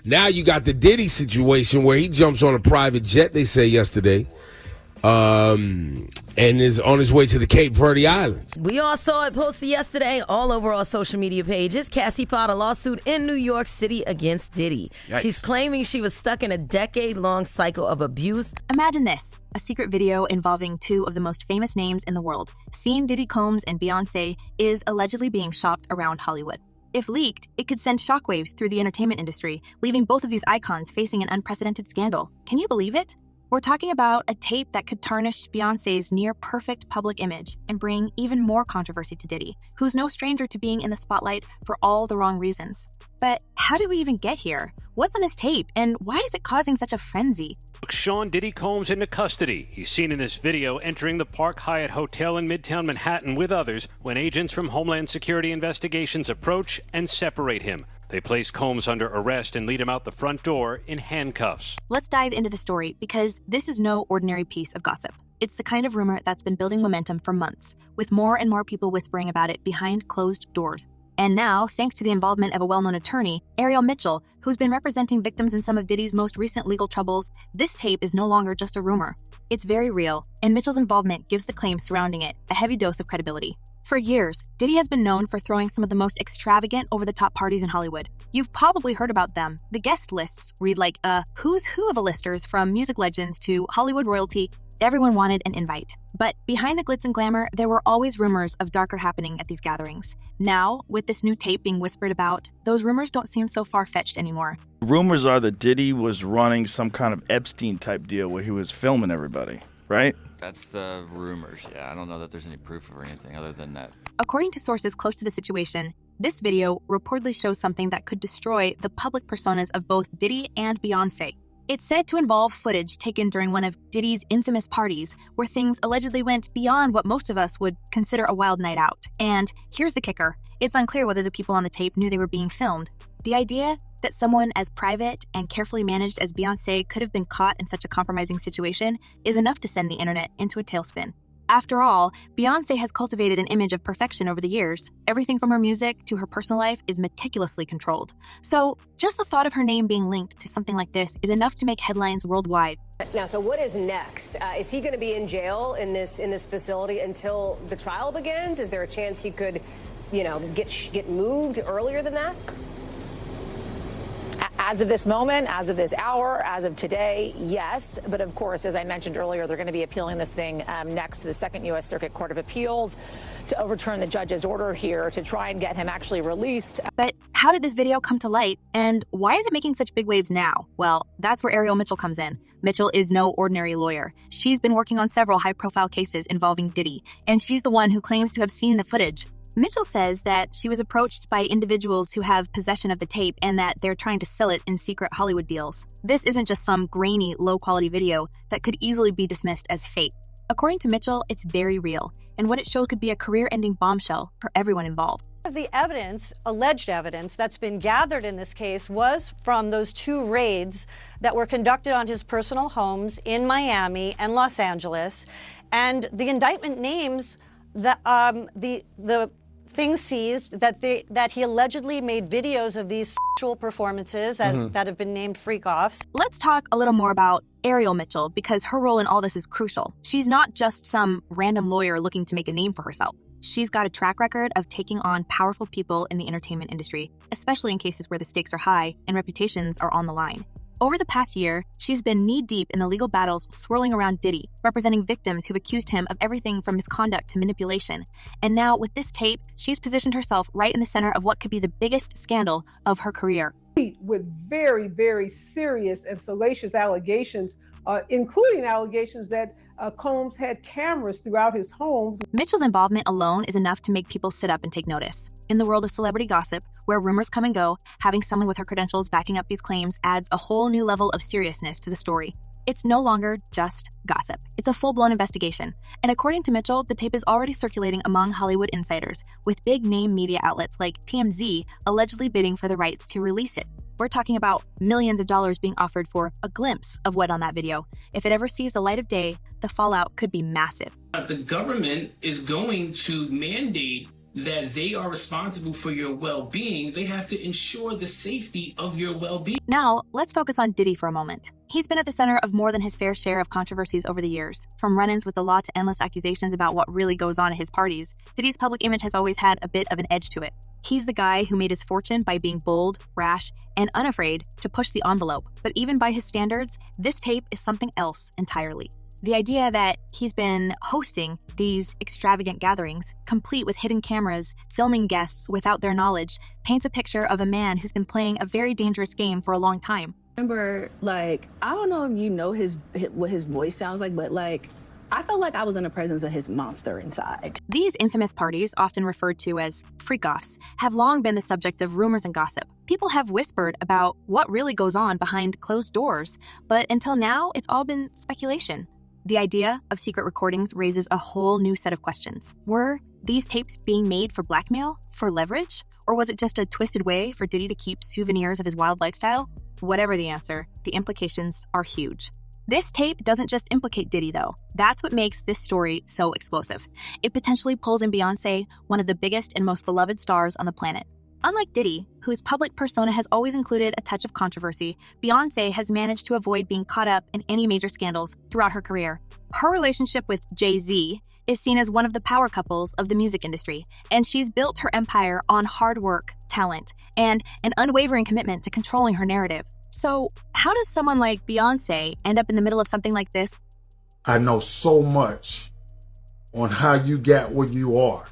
Now you got the Diddy situation where he jumps on a private jet, they say yesterday, and is on his way to the Cape Verde Islands. We all saw it posted yesterday all over our social media pages. Cassie filed a lawsuit in New York City against Diddy. Yikes. She's claiming she was stuck in a decade-long cycle of abuse. Imagine this, a secret video involving two of the most famous names in the world. Seeing Diddy Combs and Beyoncé is allegedly being shopped around Hollywood. If leaked, it could send shockwaves through the entertainment industry, leaving both of these icons facing an unprecedented scandal. Can you believe it? We're talking about a tape that could tarnish Beyoncé's near-perfect public image and bring even more controversy to Diddy, who's no stranger to being in the spotlight for all the wrong reasons. But how did we even get here? What's on this tape, and why is it causing such a frenzy? Sean Diddy Combs into custody. He's seen in this video entering the Park Hyatt Hotel in Midtown Manhattan with others when agents from Homeland Security Investigations approach and separate him. They place Combs under arrest and lead him out the front door in handcuffs. Let's dive into the story because this is no ordinary piece of gossip. It's the kind of rumor that's been building momentum for months, with more and more people whispering about it behind closed doors. And now, thanks to the involvement of a well-known attorney, Ariel Mitchell, who's been representing victims in some of Diddy's most recent legal troubles, this tape is no longer just a rumor. It's very real, and Mitchell's involvement gives the claims surrounding it a heavy dose of credibility. For years, Diddy has been known for throwing some of the most extravagant, over-the-top parties in Hollywood. You've probably heard about them. The guest lists read like a who's who of A-listers, from music legends to Hollywood royalty. Everyone wanted an invite. But behind the glitz and glamour, there were always rumors of darker happening at these gatherings. Now, with this new tape being whispered about, those rumors don't seem so far-fetched anymore. Rumors are that Diddy was running some kind of Epstein-type deal where he was filming everybody, right? That's the rumors, yeah. I don't know that there's any proof or anything other than that. According to sources close to the situation, this video reportedly shows something that could destroy the public personas of both Diddy and Beyoncé. It's said to involve footage taken during one of Diddy's infamous parties, where things allegedly went beyond what most of us would consider a wild night out. And here's the kicker. It's unclear whether the people on the tape knew they were being filmed. The idea that someone as private and carefully managed as Beyoncé could have been caught in such a compromising situation is enough to send the internet into a tailspin. After all, Beyoncé has cultivated an image of perfection over the years. Everything from her music to her personal life is meticulously controlled. So, just the thought of her name being linked to something like this is enough to make headlines worldwide. Now, so what is next? Is he going to be in jail in this facility until the trial begins? Is there a chance he could, get moved earlier than that? As of this moment, as of this hour, as of today, yes. But of course, as I mentioned earlier, they're going to be appealing this thing next to the Second U.S. Circuit Court of Appeals to overturn the judge's order here to try and get him actually released. But how did this video come to light, and why is it making such big waves now? Well, that's where Ariel Mitchell comes in. Mitchell is no ordinary lawyer. She's been working on several high-profile cases involving Diddy, and she's the one who claims to have seen the footage. Mitchell says that she was approached by individuals who have possession of the tape and that they're trying to sell it in secret Hollywood deals. This isn't just some grainy, low-quality video that could easily be dismissed as fake. According to Mitchell, it's very real, and what it shows could be a career-ending bombshell for everyone involved. The evidence, alleged evidence, that's been gathered in this case was from those two raids that were conducted on his personal homes in Miami and Los Angeles, and the indictment names the things seized that he allegedly made videos of these sexual performances that have been named freak-offs. Let's talk a little more about Ariel Mitchell, because her role in all this is crucial. She's not just some random lawyer looking to make a name for herself. She's got a track record of taking on powerful people in the entertainment industry, especially in cases where the stakes are high and reputations are on the line. Over the past year, she's been knee-deep in the legal battles swirling around Diddy, representing victims who've accused him of everything from misconduct to manipulation. And now, with this tape, she's positioned herself right in the center of what could be the biggest scandal of her career. With very, very serious and salacious allegations, including allegations that Combs had cameras throughout his homes. Mitchell's involvement alone is enough to make people sit up and take notice. In the world of celebrity gossip, where rumors come and go, having someone with her credentials backing up these claims adds a whole new level of seriousness to the story. It's no longer just gossip. It's a full-blown investigation. And according to Mitchell, the tape is already circulating among Hollywood insiders, with big-name media outlets like TMZ allegedly bidding for the rights to release it. We're talking about millions of dollars being offered for a glimpse of what on that video. If it ever sees the light of day, the fallout could be massive. If the government is going to mandate that they are responsible for your well-being. They have to ensure the safety of your well-being. Now, let's focus on Diddy for a moment. He's been at the center of more than his fair share of controversies over the years. From run-ins with the law to endless accusations about what really goes on at his parties, Diddy's public image has always had a bit of an edge to it. He's the guy who made his fortune by being bold, rash, and unafraid to push the envelope. But even by his standards, this tape is something else entirely. The idea that he's been hosting these extravagant gatherings, complete with hidden cameras, filming guests without their knowledge, paints a picture of a man who's been playing a very dangerous game for a long time. Remember, I don't know if you know what his voice sounds like, but I felt like I was in the presence of his monster inside. These infamous parties, often referred to as freak-offs, have long been the subject of rumors and gossip. People have whispered about what really goes on behind closed doors, but until now, it's all been speculation. The idea of secret recordings raises a whole new set of questions. Were these tapes being made for blackmail, for leverage, or was it just a twisted way for Diddy to keep souvenirs of his wild lifestyle? Whatever the answer, the implications are huge. This tape doesn't just implicate Diddy, though. That's what makes this story so explosive. It potentially pulls in Beyoncé, one of the biggest and most beloved stars on the planet. Unlike Diddy, whose public persona has always included a touch of controversy, Beyoncé has managed to avoid being caught up in any major scandals throughout her career. Her relationship with Jay-Z is seen as one of the power couples of the music industry, and she's built her empire on hard work, talent, and an unwavering commitment to controlling her narrative. So, how does someone like Beyoncé end up in the middle of something like this? I know so much on how you got where you are,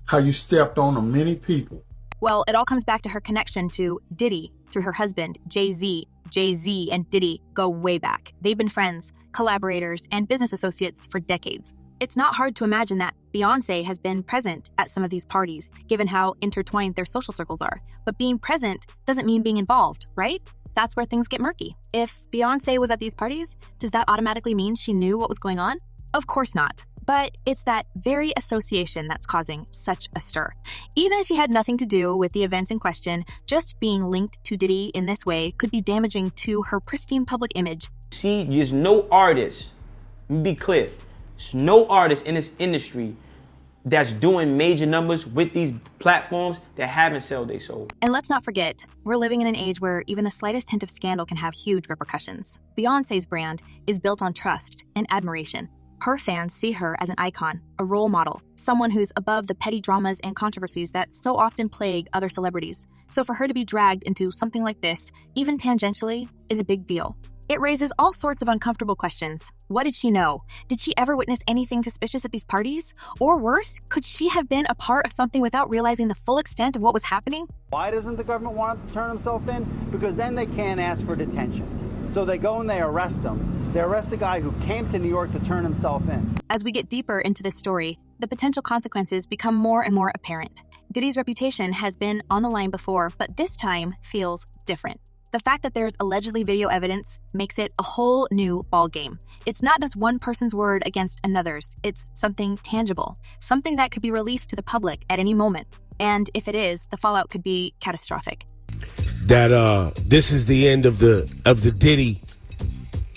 how you stepped on many people. Well, it all comes back to her connection to Diddy through her husband, Jay-Z. Jay-Z and Diddy go way back. They've been friends, collaborators, and business associates for decades. It's not hard to imagine that Beyoncé has been present at some of these parties, given how intertwined their social circles are. But being present doesn't mean being involved, right? That's where things get murky. If Beyoncé was at these parties, does that automatically mean she knew what was going on? Of course not. But it's that very association that's causing such a stir. Even if she had nothing to do with the events in question, just being linked to Diddy in this way could be damaging to her pristine public image. She is no artist, let me be clear, there's no artist in this industry that's doing major numbers with these platforms that haven't sold their soul. And let's not forget, we're living in an age where even the slightest hint of scandal can have huge repercussions. Beyoncé's brand is built on trust and admiration. Her fans see her as an icon, a role model, someone who's above the petty dramas and controversies that so often plague other celebrities. So for her to be dragged into something like this, even tangentially, is a big deal. It raises all sorts of uncomfortable questions. What did she know? Did she ever witness anything suspicious at these parties? Or worse, could she have been a part of something without realizing the full extent of what was happening? Why doesn't the government want him to turn himself in? Because then they can't ask for detention. So they go and they arrest him. They arrest a guy who came to New York to turn himself in. As we get deeper into this story, the potential consequences become more and more apparent. Diddy's reputation has been on the line before, but this time feels different. The fact that there's allegedly video evidence makes it a whole new ballgame. It's not just one person's word against another's. It's something tangible, something that could be released to the public at any moment. And if it is, the fallout could be catastrophic. That this is the end of the Diddy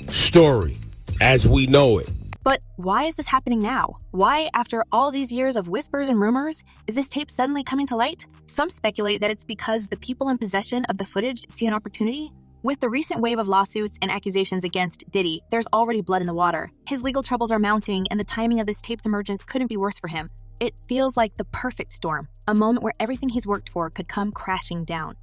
story as we know it. But why is this happening now? Why, after all these years of whispers and rumors, is this tape suddenly coming to light? Some speculate that it's because the people in possession of the footage see an opportunity. With the recent wave of lawsuits and accusations against Diddy, there's already blood in the water. His legal troubles are mounting, and the timing of this tape's emergence couldn't be worse for him. It feels like the perfect storm, a moment where everything he's worked for could come crashing down.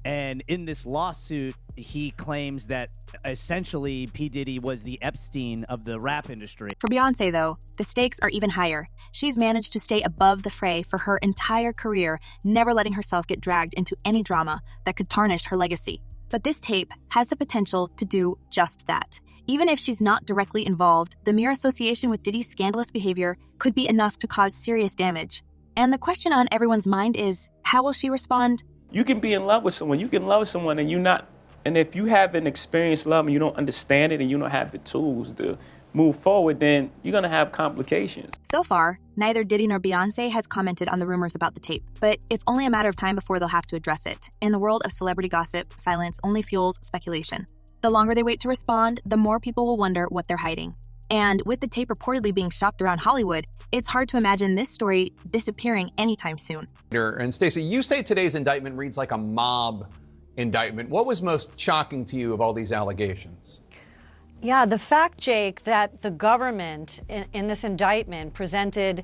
And in this lawsuit, he claims that essentially P. Diddy was the Epstein of the rap industry. For Beyoncé, though, the stakes are even higher. She's managed to stay above the fray for her entire career, never letting herself get dragged into any drama that could tarnish her legacy. But this tape has the potential to do just that. Even if she's not directly involved, the mere association with Diddy's scandalous behavior could be enough to cause serious damage. And the question on everyone's mind is, how will she respond? You can be in love with someone. You can love someone and if you haven't experienced love and you don't understand it and you don't have the tools to move forward, then you're going to have complications. So far, neither Diddy nor Beyoncé has commented on the rumors about the tape, but it's only a matter of time before they'll have to address it. In the world of celebrity gossip, silence only fuels speculation. The longer they wait to respond, the more people will wonder what they're hiding. And with the tape reportedly being shopped around Hollywood, it's hard to imagine this story disappearing anytime soon. And Stacey, you say today's indictment reads like a mob indictment. What was most shocking to you of all these allegations? Yeah, the fact, Jake, that the government in this indictment presented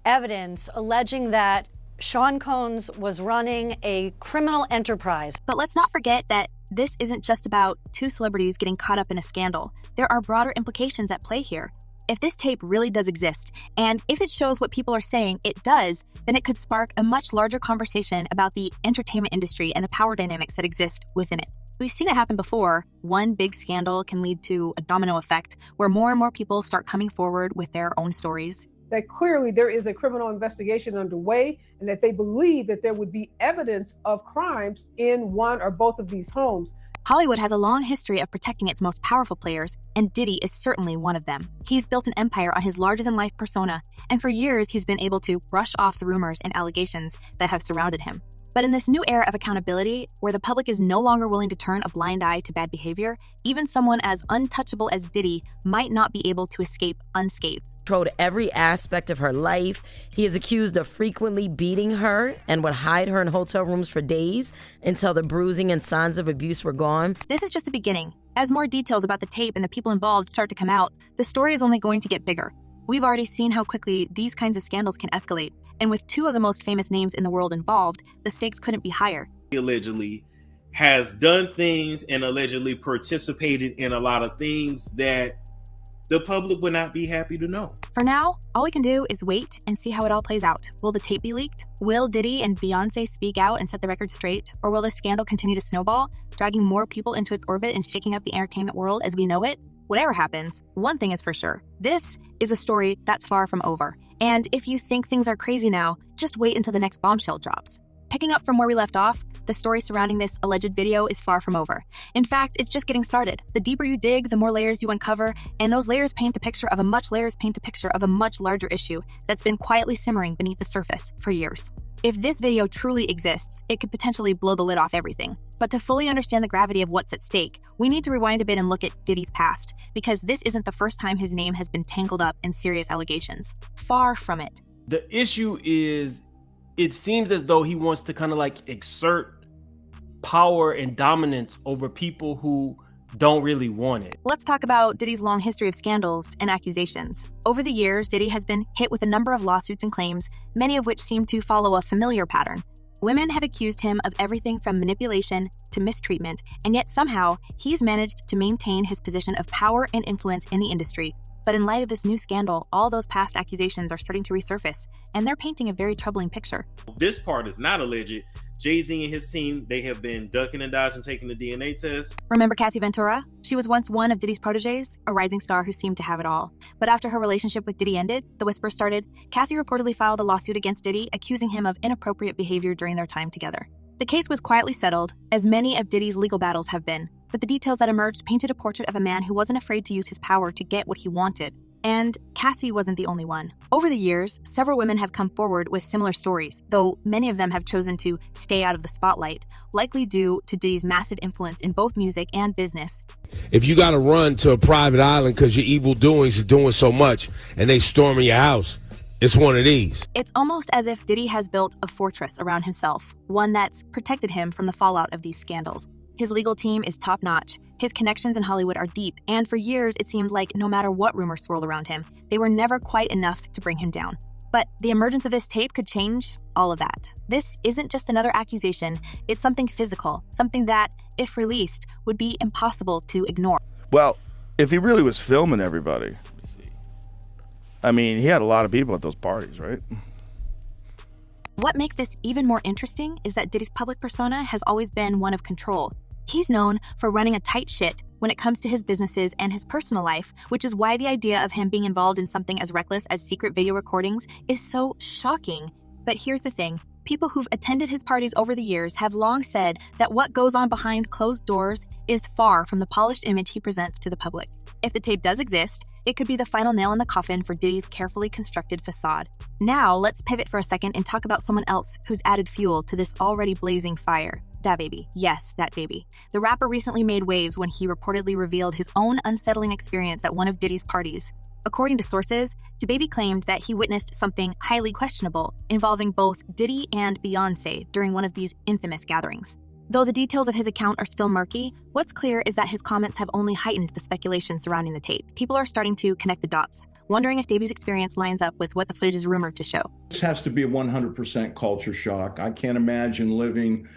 evidence alleging that Sean Combs was running a criminal enterprise. But let's not forget that this isn't just about two celebrities getting caught up in a scandal. There are broader implications at play here. If this tape really does exist, and if it shows what people are saying it does, then it could spark a much larger conversation about the entertainment industry and the power dynamics that exist within it. We've seen it happen before. One big scandal can lead to a domino effect where more and more people start coming forward with their own stories. That clearly there is a criminal investigation underway and that they believe that there would be evidence of crimes in one or both of these homes. Hollywood has a long history of protecting its most powerful players, and Diddy is certainly one of them. He's built an empire on his larger-than-life persona, and for years he's been able to brush off the rumors and allegations that have surrounded him. But in this new era of accountability, where the public is no longer willing to turn a blind eye to bad behavior, even someone as untouchable as Diddy might not be able to escape unscathed. Controlled every aspect of her life. He is accused of frequently beating her and would hide her in hotel rooms for days until the bruising and signs of abuse were gone. This is just the beginning. As more details about the tape and the people involved start to come out, the story is only going to get bigger. We've already seen how quickly these kinds of scandals can escalate, and with two of the most famous names in the world involved, the stakes couldn't be higher. He allegedly has done things and allegedly participated in a lot of things that the public would not be happy to know. For now, all we can do is wait and see how it all plays out. Will the tape be leaked? Will Diddy and Beyonce speak out and set the record straight? Or will this scandal continue to snowball, dragging more people into its orbit and shaking up the entertainment world as we know it? Whatever happens, one thing is for sure. This is a story that's far from over. And if you think things are crazy now, just wait until the next bombshell drops. Picking up from where we left off, the story surrounding this alleged video is far from over. In fact, it's just getting started. The deeper you dig, the more layers you uncover, and those layers paint a picture of a much larger issue that's been quietly simmering beneath the surface for years. If this video truly exists, it could potentially blow the lid off everything. But to fully understand the gravity of what's at stake, we need to rewind a bit and look at Diddy's past, because this isn't the first time his name has been tangled up in serious allegations. Far from it. The issue is, it seems as though he wants to kind of like exert power and dominance over people who don't really want it. Let's talk about Diddy's long history of scandals and accusations. Over the years, Diddy has been hit with a number of lawsuits and claims, many of which seem to follow a familiar pattern. Women have accused him of everything from manipulation to mistreatment, and yet somehow he's managed to maintain his position of power and influence in the industry. But in light of this new scandal, all those past accusations are starting to resurface, and they're painting a very troubling picture. This part is not alleged. Jay-Z and his team, they have been ducking and dodging taking the DNA test. Remember Cassie Ventura? She was once one of Diddy's proteges, a rising star who seemed to have it all. But after her relationship with Diddy ended, the whispers started. Cassie reportedly filed a lawsuit against Diddy, accusing him of inappropriate behavior during their time together. The case was quietly settled, as many of Diddy's legal battles have been. But the details that emerged painted a portrait of a man who wasn't afraid to use his power to get what he wanted. And Cassie wasn't the only one. Over the years, several women have come forward with similar stories, though many of them have chosen to stay out of the spotlight, likely due to Diddy's massive influence in both music and business. If you got to run to a private island because your evil doings are doing so much and they storming your house, it's one of these. It's almost as if Diddy has built a fortress around himself, one that's protected him from the fallout of these scandals. His legal team is top-notch. His connections in Hollywood are deep, and for years it seemed like no matter what rumors swirled around him, they were never quite enough to bring him down. But the emergence of this tape could change all of that. This isn't just another accusation, it's something physical, something that, if released, would be impossible to ignore. Well, if he really was filming everybody, I mean, he had a lot of people at those parties, right? What makes this even more interesting is that Diddy's public persona has always been one of control. He's known for running a tight ship when it comes to his businesses and his personal life, which is why the idea of him being involved in something as reckless as secret video recordings is so shocking. But here's the thing. People who've attended his parties over the years have long said that what goes on behind closed doors is far from the polished image he presents to the public. If the tape does exist, it could be the final nail in the coffin for Diddy's carefully constructed facade. Now, let's pivot for a second and talk about someone else who's added fuel to this already blazing fire. DaBaby. Yes, that baby. The rapper recently made waves when he reportedly revealed his own unsettling experience at one of Diddy's parties. According to sources, DaBaby claimed that he witnessed something highly questionable involving both Diddy and Beyoncé during one of these infamous gatherings. Though the details of his account are still murky, what's clear is that his comments have only heightened the speculation surrounding the tape. People are starting to connect the dots, wondering if DaBaby's experience lines up with what the footage is rumored to show. This has to be a 100% culture shock. I can't imagine living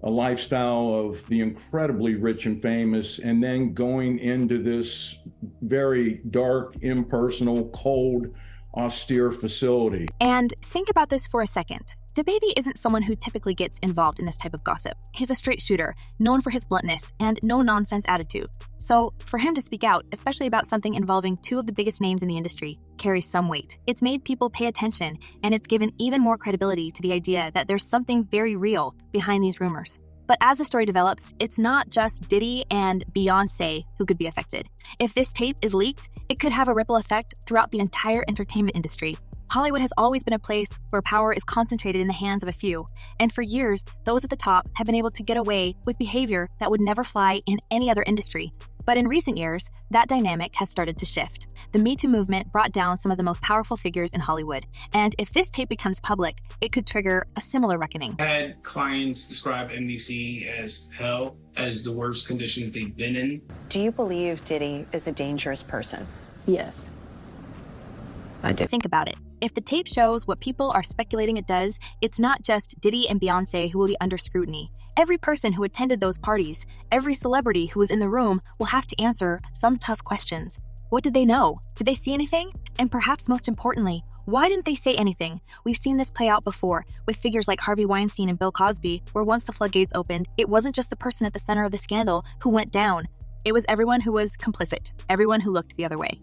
a lifestyle of the incredibly rich and famous and then going into this very dark, impersonal, cold, austere facility. And think about this for a second. DaBaby isn't someone who typically gets involved in this type of gossip. He's a straight shooter, known for his bluntness and no-nonsense attitude. So for him to speak out, especially about something involving two of the biggest names in the industry, carries some weight. It's made people pay attention, and it's given even more credibility to the idea that there's something very real behind these rumors. But as the story develops, it's not just Diddy and Beyoncé who could be affected. If this tape is leaked, it could have a ripple effect throughout the entire entertainment industry. Hollywood has always been a place where power is concentrated in the hands of a few, and for years, those at the top have been able to get away with behavior that would never fly in any other industry. But in recent years, that dynamic has started to shift. The Me Too movement brought down some of the most powerful figures in Hollywood, and if this tape becomes public, it could trigger a similar reckoning. I had clients describe NBC as hell, as the worst conditions they've been in. Do you believe Diddy is a dangerous person? Yes. I do. Think about it. If the tape shows what people are speculating it does, it's not just Diddy and Beyoncé who will be under scrutiny. Every person who attended those parties, every celebrity who was in the room will have to answer some tough questions. What did they know? Did they see anything? And perhaps most importantly, why didn't they say anything? We've seen this play out before with figures like Harvey Weinstein and Bill Cosby, where once the floodgates opened, it wasn't just the person at the center of the scandal who went down. It was everyone who was complicit, everyone who looked the other way.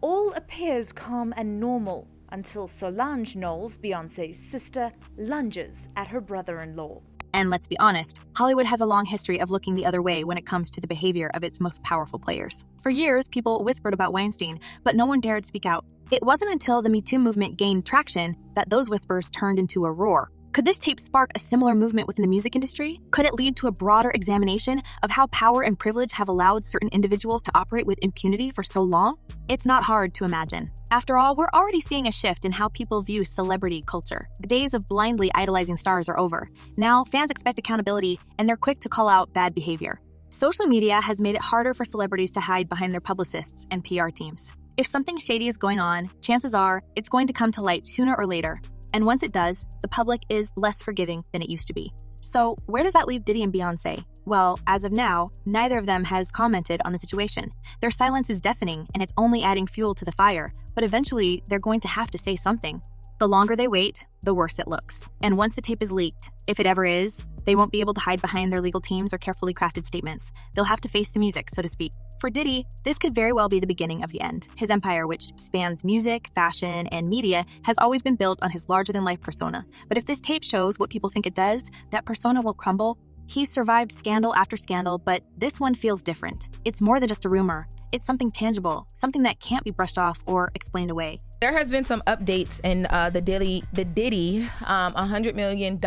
All appears calm and normal until Solange Knowles, Beyoncé's sister, lunges at her brother-in-law. And let's be honest, Hollywood has a long history of looking the other way when it comes to the behavior of its most powerful players. For years, people whispered about Weinstein, but no one dared speak out. It wasn't until the Me Too movement gained traction that those whispers turned into a roar. Could this tape spark a similar movement within the music industry? Could it lead to a broader examination of how power and privilege have allowed certain individuals to operate with impunity for so long? It's not hard to imagine. After all, we're already seeing a shift in how people view celebrity culture. The days of blindly idolizing stars are over. Now, fans expect accountability, and they're quick to call out bad behavior. Social media has made it harder for celebrities to hide behind their publicists and PR teams. If something shady is going on, chances are it's going to come to light sooner or later. And once it does, the public is less forgiving than it used to be. So where does that leave Diddy and Beyoncé? Well, as of now, neither of them has commented on the situation. Their silence is deafening, and it's only adding fuel to the fire. But eventually, they're going to have to say something. The longer they wait, the worse it looks. And once the tape is leaked, if it ever is, they won't be able to hide behind their legal teams or carefully crafted statements. They'll have to face the music, so to speak. For Diddy, this could very well be the beginning of the end. His empire, which spans music, fashion, and media, has always been built on his larger-than-life persona. But if this tape shows what people think it does, that persona will crumble. He's survived scandal after scandal, but this one feels different. It's more than just a rumor. It's something tangible, something that can't be brushed off or explained away. There has been some updates in the Diddy $100 million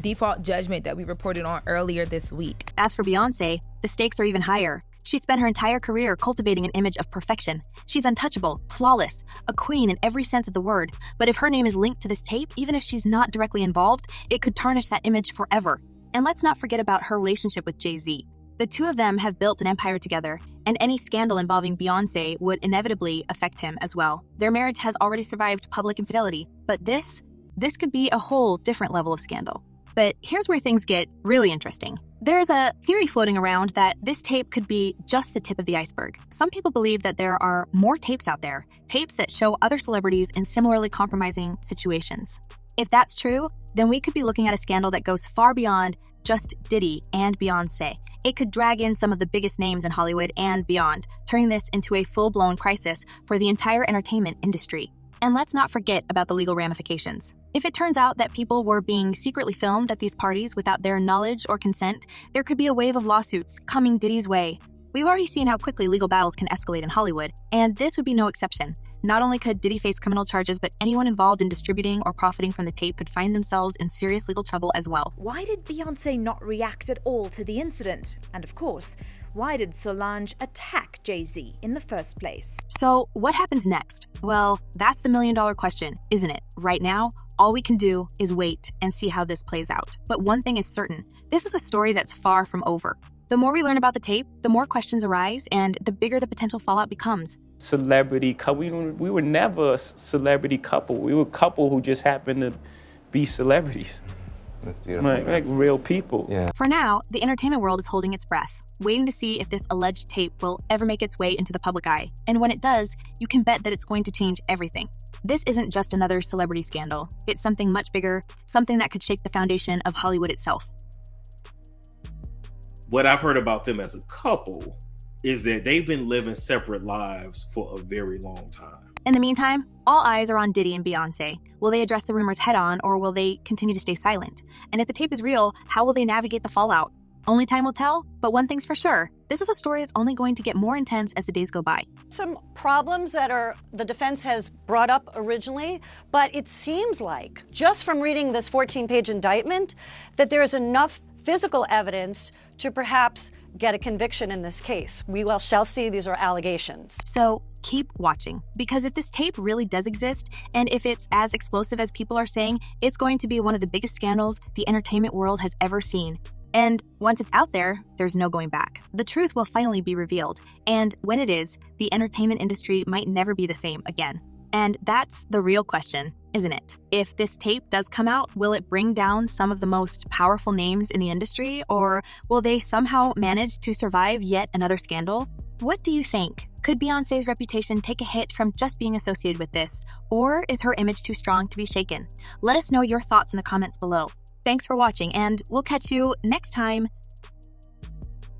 default judgment that we reported on earlier this week. As for Beyoncé, the stakes are even higher. She spent her entire career cultivating an image of perfection. She's untouchable, flawless, a queen in every sense of the word. But if her name is linked to this tape, even if she's not directly involved, it could tarnish that image forever. And let's not forget about her relationship with Jay-Z. The two of them have built an empire together, and any scandal involving Beyoncé would inevitably affect him as well. Their marriage has already survived public infidelity, but this could be a whole different level of scandal. But here's where things get really interesting. There's a theory floating around that this tape could be just the tip of the iceberg. Some people believe that there are more tapes out there, tapes that show other celebrities in similarly compromising situations. If that's true, then we could be looking at a scandal that goes far beyond just Diddy and Beyoncé. It could drag in some of the biggest names in Hollywood and beyond, turning this into a full-blown crisis for the entire entertainment industry. And let's not forget about the legal ramifications. If it turns out that people were being secretly filmed at these parties without their knowledge or consent, there could be a wave of lawsuits coming Diddy's way. We've already seen how quickly legal battles can escalate in Hollywood, and this would be no exception. Not only could Diddy face criminal charges, but anyone involved in distributing or profiting from the tape could find themselves in serious legal trouble as well. Why did Beyoncé not react at all to the incident? And of course, why did Solange attack Jay-Z in the first place? So, what happens next? Well, that's the million-dollar question, isn't it? Right now, all we can do is wait and see how this plays out. But one thing is certain, this is a story that's far from over. The more we learn about the tape, the more questions arise, and the bigger the potential fallout becomes. Celebrity couple. We were never a celebrity couple. We were a couple who just happened to be celebrities. That's beautiful. Like real people. Yeah. For now, the entertainment world is holding its breath, waiting to see if this alleged tape will ever make its way into the public eye. And when it does, you can bet that it's going to change everything. This isn't just another celebrity scandal. It's something much bigger, something that could shake the foundation of Hollywood itself. What I've heard about them as a couple is that they've been living separate lives for a very long time. In the meantime, all eyes are on Diddy and Beyoncé. Will they address the rumors head on, or will they continue to stay silent? And if the tape is real, how will they navigate the fallout? Only time will tell, but one thing's for sure. This is a story that's only going to get more intense as the days go by. Some problems that the defense has brought up originally, but it seems like, just from reading this 14-page indictment, that there is enough physical evidence to perhaps get a conviction in this case. We shall see. These are allegations. So keep watching, because if this tape really does exist, and if it's as explosive as people are saying, it's going to be one of the biggest scandals the entertainment world has ever seen. And once it's out there, there's no going back. The truth will finally be revealed. And when it is, the entertainment industry might never be the same again. And that's the real question, isn't it? If this tape does come out, will it bring down some of the most powerful names in the industry, or will they somehow manage to survive yet another scandal? What do you think? Could Beyoncé's reputation take a hit from just being associated with this, or is her image too strong to be shaken? Let us know your thoughts in the comments below. Thanks for watching, and we'll catch you next time